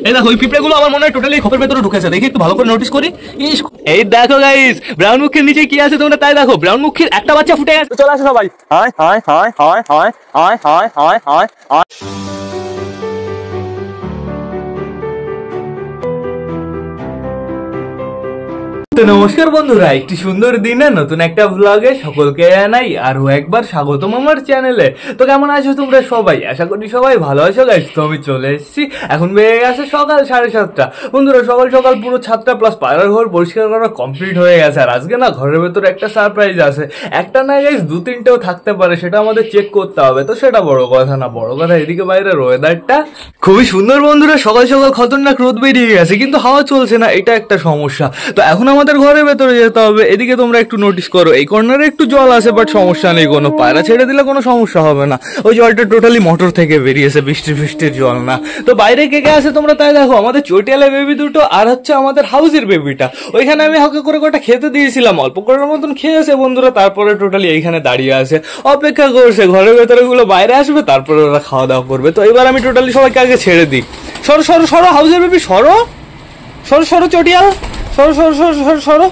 এই দেখো ওই পিঁপড়েগুলো আমার মনে হয় টোটালি খোপের ভেতরে ঢুকেছে, দেখি একটু ভালো করে নোটিস করি। এই দেখো গাইস, ব্রাউন মুখের নিচে কি আছে তোমরা তাই দেখো। ব্রাউন মুখের একটা বাচ্চা ফুটে গেছে। চলে আসো সবাই। High high high high high high high high high high. নমস্কার বন্ধুরা, একটি সুন্দর দিনে নতুন একটা ব্লগে সকলকে জানাই আরো একবার স্বাগতম আমার চ্যানেলে। তো কেমন আছো তোমরা সবাই? আশা করি সবাই ভালো আছো গাইস। তো আমি চলে এসেছি, এখন বেড়ে গেছে সকাল 7:30। বন্ধুরা সকাল সকাল পুরো ছাদটা প্লাস পায়রার ঘর পরিষ্কার করা কমপ্লিট হয়ে গেছে। আর আজকে না ঘরের ভেতরে একটা সারপ্রাইজ আছে। একটা না গাইস, 2-3টেও থাকতে পারে, সেটা আমাদের চেক করতে হবে। তো সেটা বড় কথা না, বড় কথা এদিকে বাইরের ওয়েদারটা খুবই সুন্দর। বন্ধুরা সকাল সকাল খতরনাক রোদ বেরিয়ে গেছে, কিন্তু হাওয়া চলছে না, এটা একটা সমস্যা। তো এখন আমাদের ঘরের ভেতরে যেতে হবে। এদিকে তোমরা একটু নোটিস করো, এই কর্নারে একটু জল আছে, বাট সমস্যা নেই কোনো, পায়রা ছেড়ে দিলে কোনো সমস্যা হবে না। ওই জলটা টোটালি মোটর থেকে বেরিয়েছে, বৃষ্টির জল না। তো বাইরে কে কে আছে তোমরা তাই দেখো। আমাদের চটিয়ালা বেবি দুটো আর হচ্ছে আমাদের হাউসের বেবিটা। ওইখানে আমি হালকা করে কটা খেতে দিয়েছিলাম, অল্প করার মতন খেয়েছে বন্ধুরা। তারপরে টোটালি এইখানে দাঁড়িয়ে আছে, অপেক্ষা করছে ঘরের ভেতরে গুলো বাইরে আসবে, তারপরে ওরা খাওয়া দাওয়া করবে। তো এবার আমি টোটালি সবাইকে আগে ছেড়ে দিই। সরো সরো সরো হাউসের বেবি, সরো সরো সরো চটিয়াল, সরো সরো সরো সরো সরো।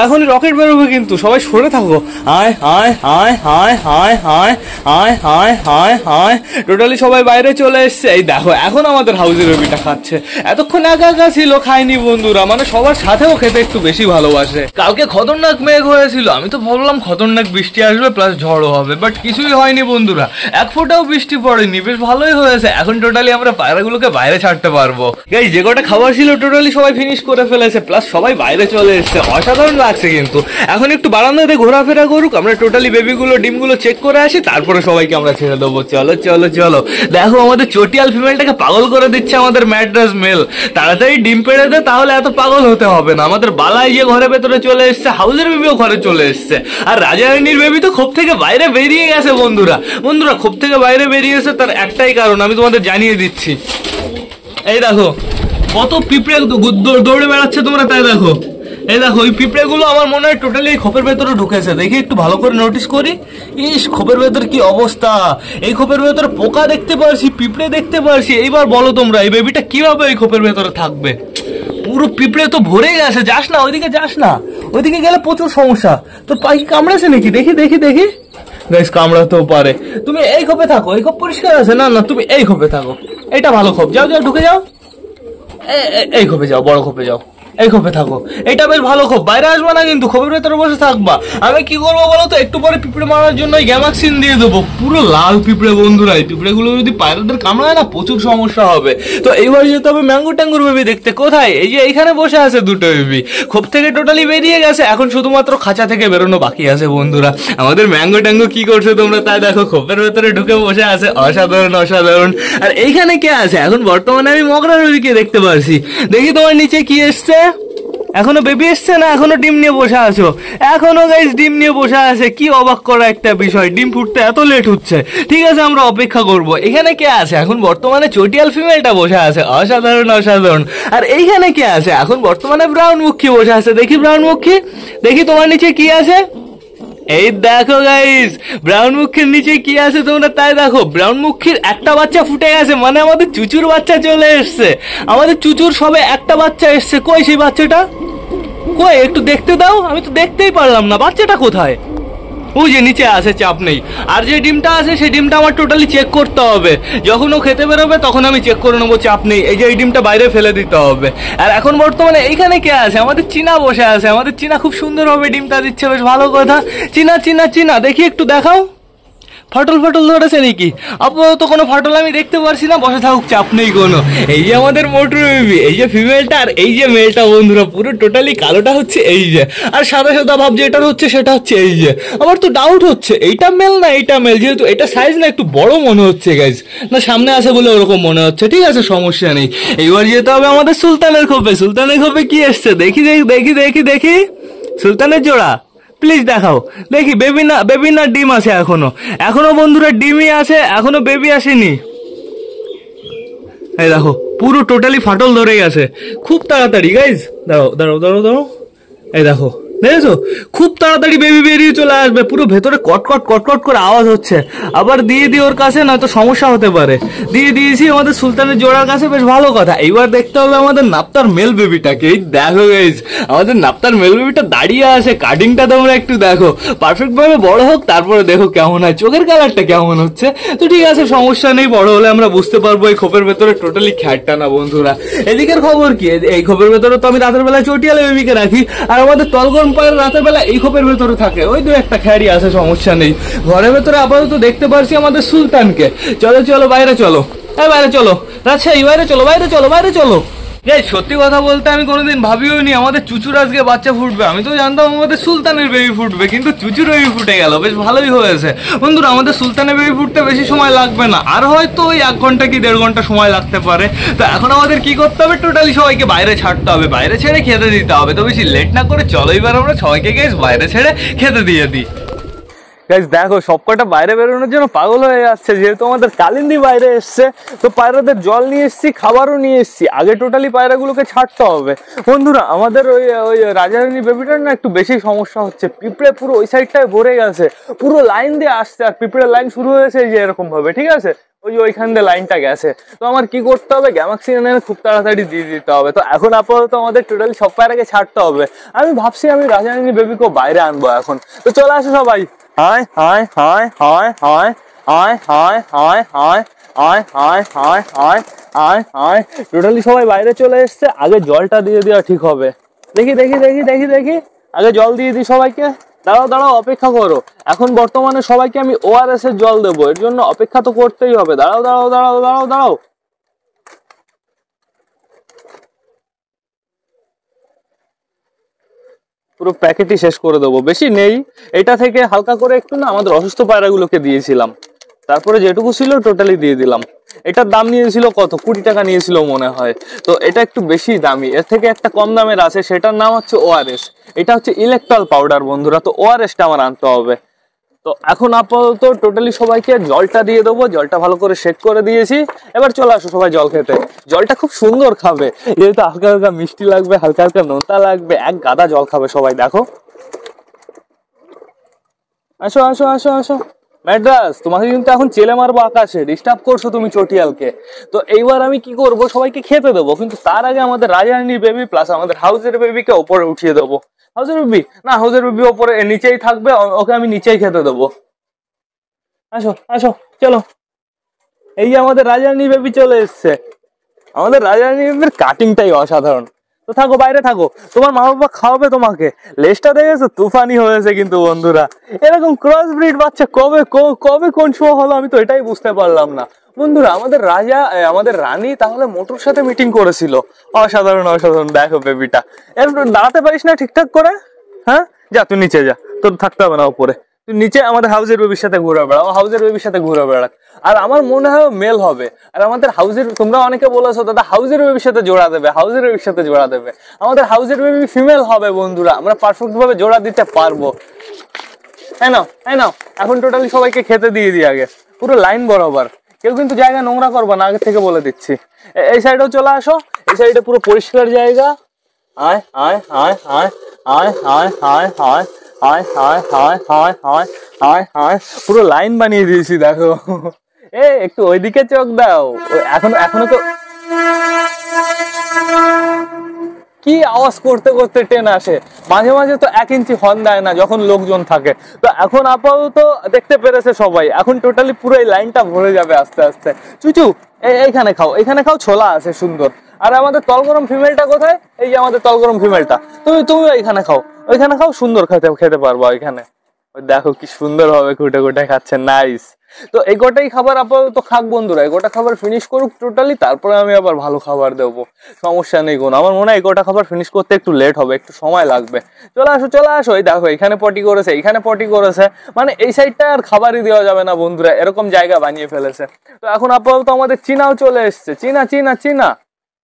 এখনই রকেট বেরোবে কিন্তু, সবাই সরে থাকো। আয় আয় আয় আয় আয় আয় আয় আয় আয় আয়। টোটালি সবাই বাইরে চলে এসছে। এই দেখো এখন আমাদের হাউসের বেবিটা খাচ্ছে। এতক্ষণ একা একা ছিল, খায়নি বন্ধুরা, মানে সবার সাথেও খেতে একটু বেশি ভালোবাসে। কালকে খতরনাক মেঘ হয়েছিল, আমি তো ভাবলাম খতরনাক বৃষ্টি আসবে প্লাস ঝড়ও হবে, বাট কিছুই হয়নি বন্ধুরা। এক ফোঁটাও বৃষ্টি পড়েনি, বেশ ভালোই হয়েছে। এখন টোটালি আমরা পায়রাগুলোকে বাইরে ছাড়তে পারবো। গাইস যে কটা খাবার ছিল টোটালি সবাই ফিনিশ করে ফেলেছে, প্লাস সবাই বাইরে চলে এসছে। অসাধারণ লাগছে কিন্তু। এখন একটু বারান্দাতে ঘোরাফেরা করুক, আমরা টোটালি বেবিগুলো ডিমগুলো চেক করে আসি, তারপরে সবাইকে আমরা ছেড়ে দেবো। চলো চলো চলো। দেখো আমাদের চটিয়াল ফিমেলটাকে পাগল করে দিচ্ছে আমাদের ম্যাড্রাস মেল। তাড়াতাড়ি ডিম পেড়ে দে, তাহলে এত পাগল হতে হবে না। আমাদের বালাই যে ঘরের ভেতরে চলে এসছে, হাউসের বেবিও ঘরে চলে এসছে, আর রাজারানীর বেবি তো খোপ থেকে বাইরে বেরিয়ে গেছে বন্ধুরা। বন্ধুরা খোপ থেকে বাইরে বেরিয়েছে তার একটাই কারণ, আমি তোমাদের জানিয়ে দিচ্ছি। এই দেখো কত পিঁপড়ে দৌড়ে বেড়াচ্ছে তোমরা তাই দেখো। এই দেখো ওই পিঁপড়েগুলো আমার মনে হয় টোটালি খোপের ভেতরে ঢুকেছে, দেখি একটু ভালো করে নোটিস করি। খোপের ভেতর কি অবস্থা! এই খোপের ভেতরে পোকা দেখতে পারছি, পিঁপড়ে দেখতে পারছি। এইবার বলো তোমরা এই বেবিটা কিভাবে এই খোপের ভেতরে থাকবে? পুরো পিঁপড়ে তো ভরে গেছে। যাস না ওইদিকে, যাস না, ওইদিকে গেলে প্রচুর সমস্যা। তোর পাখি কামড়াছে নাকি? দেখি দেখি দেখি। গাইস কামড়াতেও পারে। তুমি এই খোপে থাকো, এই খোপ পরিষ্কার আছে। না না তুমি এই খোপে থাকো, এটা ভালো খোপ। যাও যাও ঢুকে যাও, এই খোপে যাও, বড় খোপে যাও, এই খোপে থাকো। এটা বেশ ভালো খোপ, বাইরে আসবা না কিন্তু, খোপের ভেতরে বসে থাকবা। আমি কি করবো বলো তো, একটু পরে পিঁপড়ে মারার জন্য গ্যামাক্সিন দিয়ে দেবো। পুরো লাল পিঁপড়ে বন্ধুরা, এই পিঁপড়েগুলো যদি পায়রাদের কামড়ায় না প্রচুর সমস্যা হবে। তো এইবার যেতে হবে ম্যাঙ্গো ট্যাঙ্গুর বেবি দেখতে। কোথায়? এই যে এইখানে বসে আছে দুটো বেবি, খোপ থেকে টোটালি বেরিয়ে গেছে, এখন শুধুমাত্র খাঁচা থেকে বেরোনো বাকি আছে বন্ধুরা। আমাদের ম্যাঙ্গো ট্যাঙ্গো কি করছে তোমরা তাই দেখো, খোপের ভেতরে ঢুকে বসে আছে। অসাধারণ অসাধারণ। আর এইখানে কে আছে? এখন বর্তমানে আমি মগরা বেবিকে দেখতে পারছি। দেখি তোমার নিচে কি এসছে। এখনো বেবি এসছে না, এখনো ডিম নিয়ে বসে আছো? এখনো গাইস ডিম নিয়ে বসে আছে। কি অবাক করা একটা বিষয়, ডিম ফুটতে এত লেট হচ্ছে। ঠিক আছে আমরা অপেক্ষা করব। এখানে কে আছে? এখন বর্তমানে চটিয়াল ফিমেলটা বসে আছে। অসাধারণ অসাধারণ। আর এইখানে কে আছে? এখন বর্তমানে ব্রাউন মুখী বসে আছে। দেখি ব্রাউন মুখী, দেখি তোমার নিচে কি আছে। এই দেখো গাইস ব্রাউন মুখীর নিচে কি আছে তোমরা তাই দেখো। ব্রাউন মুখীর একটা বাচ্চা ফুটে গেছে, মানে আমাদের চুচুর বাচ্চা চলে এসছে। আমাদের চুচুর সবে একটা বাচ্চা এসছে। কই সেই বাচ্চাটা? কই একটু দেখতে দাও, আমি তো দেখতেই পারলাম না। বাচ্চাটা কোথায়? ওই যে নিচে আছে, চাপ নেই। আর যে ডিমটা আছে সেই ডিমটা আমার টোটালি চেক করতে হবে। যখন ও খেতে বেরোবে তখন আমি চেক করে নেবো, চাপ নেই। এই যে এই ডিমটা বাইরে ফেলে দিতে হবে। আর এখন বর্তমানে এইখানে কে আছে? আমাদের চীনা বসে আছে। আমাদের চীনা খুব সুন্দরভাবে ডিমটা দিচ্ছে, বেশ ভালো কথা। চীনা চীনা চীনা দেখি একটু দেখাও, ফাটল ফাটল ধরেছে নাকি? আপাতত কোনো ফাটল আমি দেখতে পারছি না, বসে থাকুক, চাপ নেই কোনো। এই যে আমাদের মোটর বেবি, এই যে ফিমেলটা আর এই যে মেলটা বন্ধুরা, পুরো টোটালি কালোটা হচ্ছে এই যে, আর সাদা সাদা ভাব যেটা হচ্ছে সেটা হচ্ছে এই যে। আমার তো ডাউট হচ্ছে এইটা মেল না এইটা মেল, যেহেতু এটা সাইজ না একটু বড় মনে হচ্ছে গাইজ, না সামনে আছে বলে ওরকম মনে হচ্ছে। ঠিক আছে সমস্যা নেই। এইবার যেতে হবে আমাদের সুলতানের খোপে। সুলতানের খোপে কি এসছে দেখি দেখি দেখি দেখি দেখি। সুলতানের জোড়া প্লিজ দেখাও দেখি। বেবি না ডিম আছে? এখনো বন্ধুরা ডিমই আছে, এখনো বেবি আসেনি। এই দেখো পুরো টোটালি ফাটল ধরে গেছে খুব তাড়াতাড়ি গাইজ। দাঁড়াও দাঁড়াও দাঁড়াও দাঁড়াও। এই দেখো দেখেছো খুব তাড়াতাড়ি বেবি বেরিয়ে চলে আসবে, পুরো ভেতরে কটকট কটকট করে আওয়াজ হচ্ছে। আবার দিয়ে দিই ওর কাছে, নয়তো সমস্যা হতে পারে। দিয়ে দিয়েছি আমাদের সুলতানের জোড়ার কাছে, বেশ ভালো কথা। এইবার দেখতে হবে আমাদের নাপ্তার মেল বেবিটাকে। এই দেখো গাইস, আমাদের নাপ্তার মেল বেবিটা দাঁড়িয়ে আছে, কাটিংটা তোমরা একটু দেখো, পারফেক্ট ভাবে বড় হোক তারপরে দেখো কেমন হয়, চোখের কালারটা কেমন হচ্ছে। তো ঠিক আছে, সমস্যা নেই, বড় হলে আমরা বুঝতে পারবো। এই খোপের ভেতরে টোটালি খ্যাটটা না বন্ধুরা। এদিকের খবর কি, এই খোপের ভেতরে তো আমি রাতের বেলায় চটিয়ালে বেবিকে রাখি, আর আমাদের তলগরম পায়ের রাতের বেলা এই খোপের ভেতরে থাকে। ওই দু একটা খ্যাড়ি আছে, সমস্যা নেই। ঘরের ভেতরে আপাতত দেখতে পারছি আমাদের সুলতানকে। চলো চলো বাইরে চলো, বাইরে চলো রাজশাহী, বাইরে চলো বাইরে চলো বাইরে চলো। সত্যি কথা বলতে আমি কোনোদিন ভাবিও নি আমাদের চুচুর আজকে বাচ্চা ফুটবে। আমি তো জানতাম আমাদের সুলতানের বেবি ফুটবে, কিন্তু চুচুর বেবি ফুটে গেল, বেশ ভালোই হয়েছে বন্ধুরা। আমাদের সুলতানের বেবি ফুটতে বেশি সময় লাগবে না, আর হয়তো ওই 1 ঘন্টা কি 1.5 ঘন্টা সময় লাগতে পারে। তো এখন আমাদের কি করতে হবে, টোটালি সবাইকে বাইরে ছাড়তে হবে, বাইরে ছেড়ে খেতে দিতে হবে। তো বেশি লেট না করে চলো এবার আমরা সবাইকে গাইস বাইরে ছেড়ে খেতে দিয়ে দিই। গাইস দেখো সবকটা বাইরে বেরোনোর জন্য পাগল হয়ে যাচ্ছে, যেহেতু আমাদের কালিন্দী বাইরে এসছে। তো পায়রাদের জল নিয়ে এসছি, খাবারও নিয়ে এসছি, আগে টোটালি পায়রাগুলোকে ছাড়তে হবে বন্ধুরা। আমাদের ওই রাজারানী বেবিটার না একটু বেশি সমস্যা হচ্ছে, পিঁপড়ে পুরো ওই সাইডটায় ভরে গেছে, পুরো লাইন দিয়ে আসছে, আর পিঁপড়ের লাইন শুরু হয়েছে যে এরকম ভাবে, ঠিক আছে, ওইখান দিয়ে লাইনটা গেছে। তো আমার কি করতে হবে, গ্যামাক্সিন এনে খুব তাড়াতাড়ি দিয়ে দিতে হবে। তো এখন আপাতত আমাদের টোটালি সব পায়রাকে ছাড়তে হবে। আমি ভাবছি আমি রাজারানী বেবিকেও বাইরে আনবো এখন। তো চলে আসো সবাই, হায় হায় হায় হায় হায় হায় হায় হায় হায় হায় হায় হায় হায় হায় হায়, টোটালি সবাই বাইরে চলে এসছে। আগে জলটা দিয়ে দেওয়া ঠিক হবে। দেখি দেখি দেখি দেখি দেখি, আগে জল দিয়ে দিই সবাইকে। দাঁড়াও দাঁড়াও, অপেক্ষা করো। এখন বর্তমানে সবাইকে আমি ORS এর জল দেবো, এর জন্য অপেক্ষা তো করতেই হবে। দাঁড়াও দাঁড়াও দাঁড়াও দাঁড়াও দাঁড়াও, পুরো প্যাকেটই শেষ করে দেবো, বেশি নেই। এটা থেকে হালকা করে একটু না আমাদের অসুস্থ পায়রাগুলোকে দিয়েছিলাম, তারপরে যেটুকু ছিল টোটালি দিয়ে দিলাম। এটার দাম নিয়েছিল কত, 20 টাকা নিয়েছিল মনে হয়। তো এটা একটু বেশি দামি, এর থেকে একটা কম দামের আছে, সেটার নাম হচ্ছে ORS। এটা হচ্ছে ইলেকট্রল পাউডার বন্ধুরা। তো ORSটা আমার আনতে হবে। তো এখন আপাতত টোটালি সবাইকে জলটা দিয়ে দেবো, জলটা ভালো করে সেট করে দিয়েছি। এবার চলে আসো সবাই জল খেতে। জলটা খুব সুন্দর খাবে, যেহেতু হালকা হালকা মিষ্টি লাগবে, হালকা হালকা নোনতা লাগবে, এক গাদা জল খাবে সবাই। দেখো, আসো আসো আসো আসো। ম্যাড্রাস, তোমাকে কিন্তু এখন চেলে মারবো আকাশে, ডিস্টার্ব করছো তুমি চটিয়ালকে। তো এইবার আমি কি করব, সবাইকে খেতে দেবো, কিন্তু তার আগে আমাদের রাজারানীর বেবি প্লাস আমাদের হাউসের বেবিকে ওপরে উঠিয়ে দেবো। হাউসের বেবি না, হাউসের বেবি ওপরে নিচেই থাকবে, ওকে আমি নিচেই খেতে দেবো। আসো আসো চলো, এই যে আমাদের রাজারানী বেবি চলে এসছে। আমাদের রাজারানী বেবির কাটিংটাই অসাধারণ। তো থাকো, বাইরে থাকো, তোমার মা বাবা খাওয়াবে তোমাকে। লেজটা দেখেছো, তুফানি হয়েছে কিন্তু বন্ধুরা। এরকম ক্রস ব্রিড বাচ্চা কবে কবে কোন সময় হলো, আমি তো এটাই বুঝতে পারলাম না বন্ধুরা। আমাদের রানী তাহলে মোটুর সাথে মিটিং করেছিল। অসাধারণ অসাধারণ। দেখো বেবিটা, এর দাঁড়াতে পারিস না ঠিকঠাক করে? হ্যাঁ, যা তুই নিচে যা, তোর থাকতে হবে না উপরে। তুই নিচে আমাদের হাউসের বেবির সাথে ঘুরে বেড়াও, হাউসের বেবির সাথে ঘুরে বেড়াক। আর আমার মনে হয় মেল হবে। আর আমাদের হাউসের, তোমরা অনেকে বলেছো দাদা হাউসের বেবির সাথে জোড়া দেবে, হাউসের বেবির সাথে জোড়া দেবে। আমাদের হাউসের বেবি ফিমেল হবে বন্ধুরা, আমরা পারফেক্ট ভাবে জোড়া দিতে পারবো। হ্যাঁ নাও, হ্যাঁ নাও, এখন টোটালি সবাইকে খেতে দিয়ে দিই আগে, পুরো লাইন বরাবর। কেউ কিন্তু জায়গা নোংরা করবো না, আগে থেকে বলে দিচ্ছি। এই সাইডেও চলে আসো, এই সাইডে পুরো পরিষ্কার জায়গা। আয় আয় আয় আয় আয় আয় আয় আয় আয় আয় আয় আয় আয় আয় আয়, পুরো লাইন বানিয়ে দিয়েছি দেখো। একটু ওইদিকে চোখ দাও। এখনো তো কি আওয়াজ করতে করতে ট্রেন আসে, মাঝে মাঝে তো 1 ইঞ্চি হর্ন দেয় না যখন লোকজন থাকে। তো এখন আপাতত দেখতে পেরেছে সবাই, এখন টোটালি পুরো এই লাইনটা ভরে যাবে আস্তে আস্তে। চুচু এইখানে খাও, এখানে খাও, ছোলা আছে সুন্দর। আর আমাদের তলগরম ফিমেলটা কোথায়? এই যে আমাদের তলগরম ফিমেলটা, তুমি ওইখানে খাও, ওইখানে খাও, সুন্দর খেতে পারবো ওইখানে। দেখো কি সুন্দর ভাবে খুঁটে খুঁটে খাচ্ছে, নাইস। তো এই গোটাই খাবার আপাতত খাক বন্ধুরা, এই গোটা খাবার ফিনিশ করুক টোটালি, তারপরে আমি আবার ভালো খাবার দেবো, সমস্যা নেই কোনো। আমার মনে হয় এই গোটা খাবার ফিনিশ করতে একটু লেট হবে, একটু সময় লাগবে। চলে আসো চলে আসো, এই দেখো এখানে পটি করেছে, এখানে পটি করেছে, মানে এই সাইডটা আর খাবারই দেওয়া যাবে না বন্ধুরা, এরকম জায়গা বানিয়ে ফেলেছে। তো এখন আপাতত আমাদের চীনাও চলে এসছে, চীনা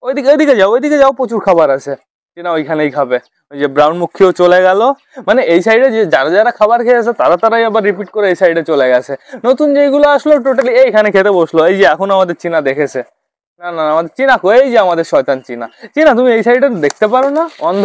ওইদিকে যাও, প্রচুর খাবার আছে। চীনা ওইখানেই খাবে। ওই যে ব্রাউন মুখিও চলে গেল, মানে এই সাইডে যে যারা খাবার খেয়েছে তারাই আবার রিপিট করে এই সাইডে চলে গেছে। নতুন যেগুলো আসলো টোটালি এইখানে খেতে বসলো। এই যে এখন আমাদের চীনা দেখেছে, না আমাদের চীনা কই, এই যে আমাদের শয়তান চীনা। তুমি এই সাইডে দেখতে পারো না, অন্ধ?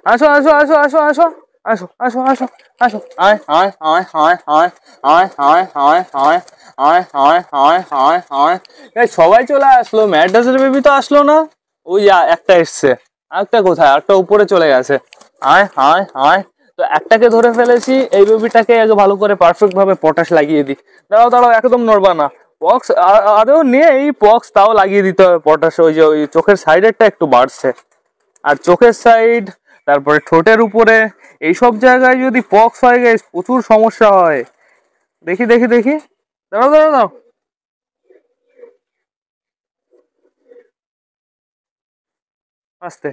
আসো আসো আসো আসো আসো আসো আসো আসো আসো আয় আয় আয় আয় আয় আয় আয় আয় আয় আয় আয় আয় আয় আয় এই সবাই চলে আসলো, ম্যাডাসের বেবি তো আসলো না। ওই একটা এসছে, আরেকটা কোথায়, আরেকটা উপরে চলে গেছে। আয় আয় আয়, তো একটাকে ধরে ফেলেছি, এই বেবিটাকে আগে ভালো করে পারফেক্ট ভাবে পটাশ লাগিয়ে দিই। দাঁড়াও দাঁড়াও, একদম নড়বা না। পক্স আদৌ নেই, পক্স তাও লাগিয়ে দিতে হবে পটাশ। ওই যে ওই চোখের সাইডেরটা একটু বাড়ছে, আর চোখের সাইড, তারপরে ঠোঁটের উপরে, এইসব জায়গায় যদি পক্স হয় গাইস প্রচুর সমস্যা হয়। দেখি দেখি দেখি, দাঁড়াও দাঁড়াও দাঁড়াও, আস্তে,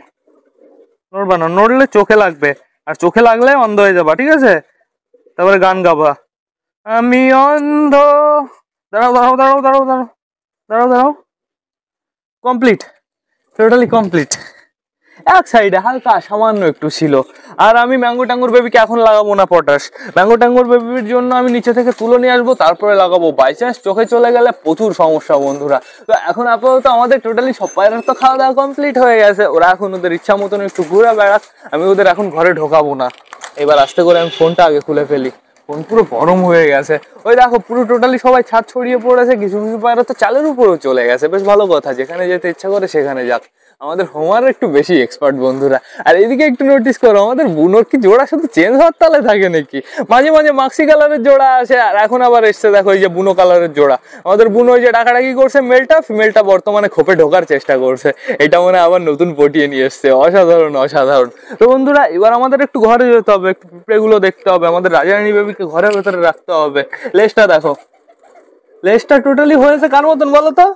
নড়বা না, নড়লে চোখে লাগবে, আর চোখে লাগলে অন্ধ হয়ে যাবা, ঠিক আছে? তারপরে গান গাবা, আমি অন্ধ। দাঁড়াও দাঁড়াও দাঁড়াও দাঁড়াও দাঁড়াও দাঁড়াও দাঁড়াও, কমপ্লিট, টোটালি কমপ্লিট। এক সাইডে হালকা সামান্য একটু ছিল। আর আমি ম্যাঙ্গো ট্যাঙ্গোর বেবিকে এখন লাগাবো না পটাশ। ম্যাঙ্গো ট্যাঙ্গোর বেবির জন্য আমি নিচে থেকে তুলে নিয়ে আসবো, তারপরে লাগাবো। বাই চান্স চোখে চলে গেলে প্রচুর সমস্যা বন্ধুরা। তো এখন আপাতত আমাদের টোটালি সব পায়রার তো খাওয়া দাওয়া কমপ্লিট হয়ে গেছে, ওরা এখন ওদের ইচ্ছা মতন একটু ঘুরে বেড়াক, আমি ওদের এখন ঘরে ঢোকাবো না। এবার আস্তে করে আমি ফোনটা আগে খুলে ফেলি, ফোন পুরো গরম হয়ে গেছে। ওই দেখো পুরো টোটালি সবাই ছাদ ছড়িয়ে পড়েছে, কিছু কিছু পায়রা তো চালের উপরেও চলে গেছে। বেশ ভালো কথা, যেখানে যেতে ইচ্ছা করে সেখানে যাক। আমাদের হোমার একটু বেশি এক্সপার্ট বন্ধুরা। আর এদিকে একটু নোটিস করো, আমাদের বুনোর কি জোড়া শুধু চেঞ্জ হওয়ার তালে থাকে নাকি? মাঝে মাঝে মাক্সি কালারের জোড়া আসে, আর এখন আবার এসছে দেখো এই যে বুনো কালারের জোড়া। আমাদের বুনো ওই যে ডাকাডাকি করছে মেলটা, ফিমেলটা বর্তমানে খোপে ঢোকার চেষ্টা করছে। এটা মনে আবার নতুন পটিয়ে নিয়ে এসছে, অসাধারণ অসাধারণ। তো বন্ধুরা এবার আমাদের একটু ঘরে যেতে হবে, একটু পিঁপড়েগুলো দেখতে হবে, আমাদের রাজারানী বেবিকে ঘরের ভেতরে রাখতে হবে। লেজটা দেখো, লেজটা টোটালি হয়েছে কার মতন বলো তো?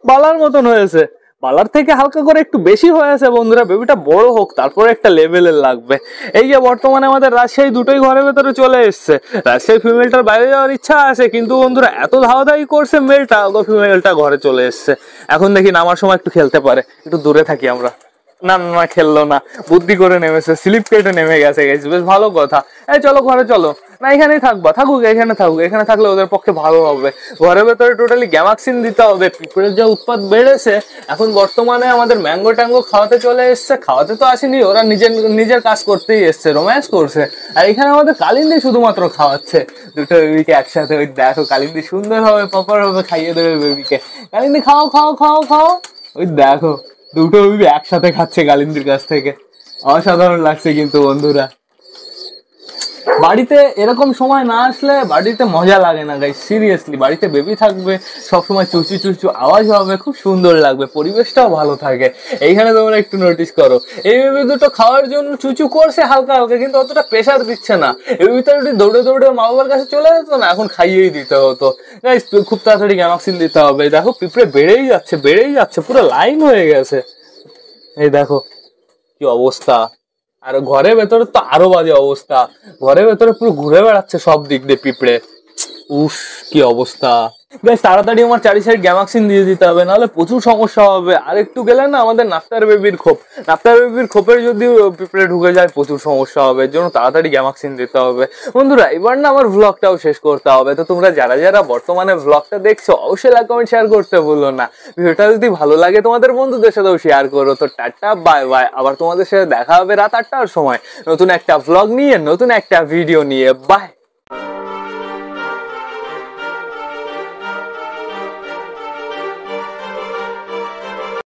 বালার মতন হয়েছে। বালার থেকে হালকা করে একটু বেশি হয়েছে বন্ধুরা। বেবিটা বড় হোক, তারপরে একটা লেভেলের লাগবে। এই যে বর্তমানে আমাদের রাজশাহী দুটোই ঘরের ভেতরে চলে এসছে। রাজশাহী ফিমেলটার বাইরে যাওয়ার ইচ্ছা আছে, কিন্তু বন্ধুরা এত ধাওয়াধাই করছে মেলটা, ফিমেলটা ঘরে চলে এসছে। এখন দেখি নামার সময় একটু খেলতে পারে, একটু দূরে থাকি আমরা। না না, খেললো না, বুদ্ধি করে নেমেছে, স্লিপ কেটে নেমে গেছে। বেশ ভালো কথা। এই চলো ঘরে চলো। না এখানেই থাকবা, থাকুক এখানে থাকুক, এখানে থাকলে ওদের পক্ষে ভালো হবে। ঘরের ভেতরে টোটালি গ্যামাক্সিন দিতে হবে, পিঁপড়ের যা উৎপাত বেড়েছে। এখন বর্তমানে আমাদের ম্যাঙ্গো ট্যাঙ্গো খাওয়াতে চলে এসছে, খাওয়াতে তো আসেনি, ওরা নিজের নিজের কাজ করতেই এসছে, রোম্যান্স করছে। আর এখানে আমাদের কালিন্দি শুধুমাত্র খাওয়াচ্ছে দুটো বেবিকে একসাথে। ওই দেখো কালিন্দি সুন্দর হবে, প্রপার হবে, খাইয়ে দেবে বেবিকে। কালিন্দি খাও খাও খাও খাও, ওই দেখো দুটো বেবি একসাথে খাচ্ছে কালিন্দির কাছ থেকে। অসাধারণ লাগছে কিন্তু বন্ধুরা। বাড়িতে এরকম সময় না আসলে বাড়িতে মজা লাগে না গাইস, সিরিয়াসলি। বাড়িতে বেবি থাকবে, সবসময় চুচু চুচু আওয়াজ হবে, খুব সুন্দর লাগবে, পরিবেশটাও ভালো থাকে। এইখানে তোমরা একটু নোটিস করো, এই বেবি দুটো খাওয়ার জন্য চুচু করছে হালকা হালকা, কিন্তু অতটা প্রেশার দিচ্ছে না। এই ভিতরে যদি দৌড়ে দৌড়ে মা বাবার কাছে চলে যেত না, এখন খাইয়েই দিতে হতো। গাইস খুব তাড়াতাড়ি গ্যামাক্সিন দিতে হবে। দেখো পিঁপড়ে বেড়েই যাচ্ছে, বেড়েই যাচ্ছে, পুরো লাইন হয়ে গেছে। এই দেখো কি অবস্থা। আর ঘরের ভেতরে তো আরো বাজে অবস্থা, ঘরের ভেতরে পুরো ঘুরে বেড়াচ্ছে সব দিক দিয়ে পিঁপড়ে। উফ কি অবস্থা। বেশ তাড়াতাড়ি আমার চারি সাইড গ্যামাক্সিন দিয়ে দিতে হবে, নাহলে প্রচুর সমস্যা হবে। আর একটু গেলে না আমাদের নাফতার বেবির খোপ, নাফতার বেবির খোপের যদি পিঁপড়ে ঢুকে যায় প্রচুর সমস্যা হবে। এর জন্য তাড়াতাড়ি গ্যামাক্সিন দিতে হবে। বন্ধুরা এবার না আমার ভ্লগটাও শেষ করতে হবে। তো তোমরা যারা যারা বর্তমানে ভ্লগটা দেখছো অবশ্যই লাইক কমেন্ট শেয়ার করতে ভুলো না। ভিডিওটা যদি ভালো লাগে তোমাদের বন্ধুদের সাথেও শেয়ার করো। তো টাটা বাই বাই, আবার তোমাদের সাথে দেখা হবে রাত 8টার সময় নতুন একটা ভ্লগ নিয়ে, নতুন একটা ভিডিও নিয়ে। বাই।